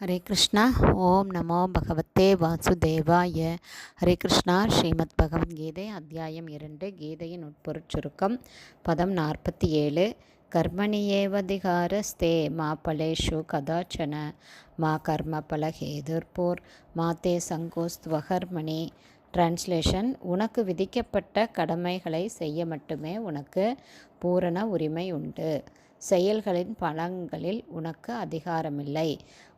ஹரே கிருஷ்ணா. ஓம் நமோ பகவத்தே வாசுதேவாய. ஹரே கிருஷ்ணா. ஸ்ரீமத் பகவத்கீதை அத்தியாயம் 2. கீதையின் உட்பொருட் சுருக்கம். பதம் 47. கர்மணியேவதிகாரஸ்தே மா பலேஷு கதாச்சன மா கர்ம பலஹேதுர்போர் மாதே சங்கோஸ்துவகர்மணி. டிரான்ஸ்லேஷன்: உனக்கு விதிக்கப்பட்ட கடமைகளை செய்ய மட்டுமே உனக்கு பூரண உரிமை உண்டு. செயல்களின் பலன்களில் உனக்கு அதிகாரமில்லை.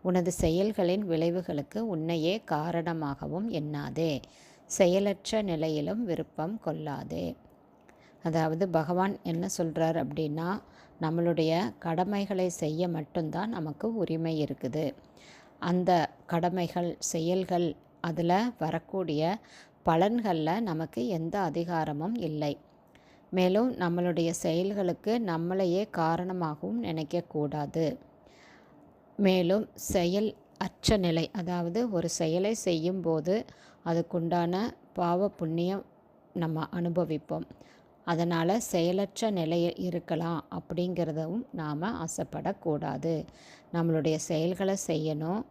உனது செயல்களின் விளைவுகளுக்கு உன்னையே காரணமாகவும் எண்ணாதே. செயலற்ற நிலையிலும் விருப்பம் கொள்ளாதே. அதாவது பகவான் என்ன சொல்கிறார் அப்படின்னா, நம்மளுடைய கடமைகளை செய்ய மட்டும்தான் நமக்கு உரிமை இருக்குது. அந்த கடமைகள், செயல்கள், அதில் வரக்கூடிய பலன்களில் நமக்கு எந்த அதிகாரமும் இல்லை. மேலும் நம்மளுடைய செயல்களுக்கு நம்மளையே காரணமாகவும் நினைக்கக்கூடாது. மேலும் செயல் அற்ற நிலை, அதாவது ஒரு செயலை செய்யும்போது அதுக்குண்டான பாவ புண்ணியம் நம்ம அனுபவிப்போம். அதனால் செயலற்ற நிலையில் இருக்கலாம் அப்படிங்கிறதும் நாம் ஆசைப்படக்கூடாது. நம்மளுடைய செயல்களை செய்யணும்.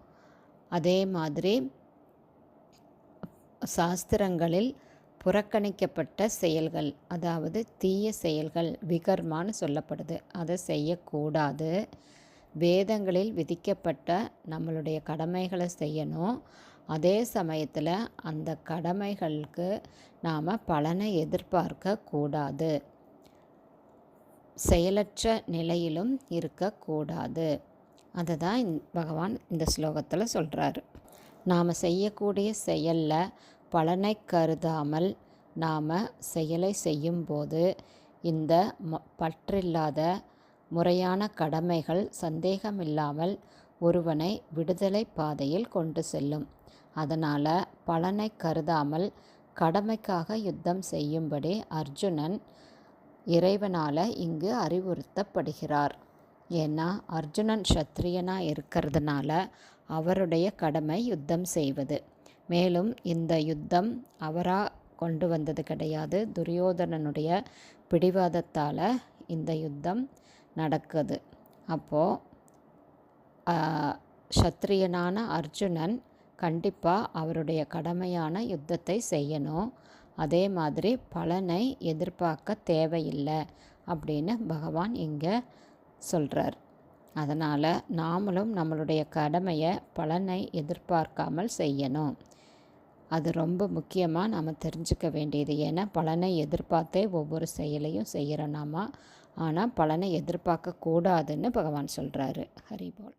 அதே மாதிரி சாஸ்திரங்களில் புறக்கணிக்கப்பட்ட செயல்கள், அதாவது தீய செயல்கள், விகர்மான்னு சொல்லப்படுது, அதை செய்யக்கூடாது. வேதங்களில் விதிக்கப்பட்ட நம்மளுடைய கடமைகளை செய்யணும். அதே சமயத்தில் அந்த கடமைகளுக்கு நாம் பலனை எதிர்பார்க்க கூடாது. செயலற்ற நிலையிலும் இருக்கக்கூடாது. அதை தான் பகவான் இந்த ஸ்லோகத்தில் சொல்கிறாரு. நாம் செய்யக்கூடிய செயலில் பலனை கருதாமல் நாம் செயலை செய்யும்போது இந்த பற்றில்லாத முறையான கடமைகள் சந்தேகமில்லாமல் ஒருவனை விடுதலை பாதையில் கொண்டு செல்லும். அதனால் பலனை கருதாமல் கடமைக்காக யுத்தம் செய்யும்படி அர்ஜுனன் இறைவனால் இங்கு அறிவுறுத்தப்படுகிறார். ஏன்னா அர்ஜுனன் க்ஷத்ரியனாக இருக்கிறதுனால அவருடைய கடமை யுத்தம் செய்வது. மேலும் இந்த யுத்தம் அவராக கொண்டு வந்தது கிடையாது. துரியோதனனுடைய பிடிவாதத்தால் இந்த யுத்தம் நடக்குது. அப்போது க்ஷத்ரியனான அர்ஜுனன் கண்டிப்பாக அவருடைய கடமையான யுத்தத்தை செய்யணும். அதே மாதிரி பலனை எதிர்பார்க்க தேவையில்லை அப்படின்னு பகவான் இங்கே சொல்கிறார். அதனால் நாமளும் நம்மளுடைய கடமையை பலனை எதிர்பார்க்காமல் செய்யணும். அது ரொம்ப முக்கியமாக நாம் தெரிஞ்சுக்க வேண்டியது. ஏன்னா பலனை எதிர்பார்த்தே ஒவ்வொரு செயலையும் செய்கிறோம் நாம. ஆனால் பலனை எதிர்பார்க்கக்கூடாதுன்னு பகவான் சொல்கிறாரு. ஹரி போல்.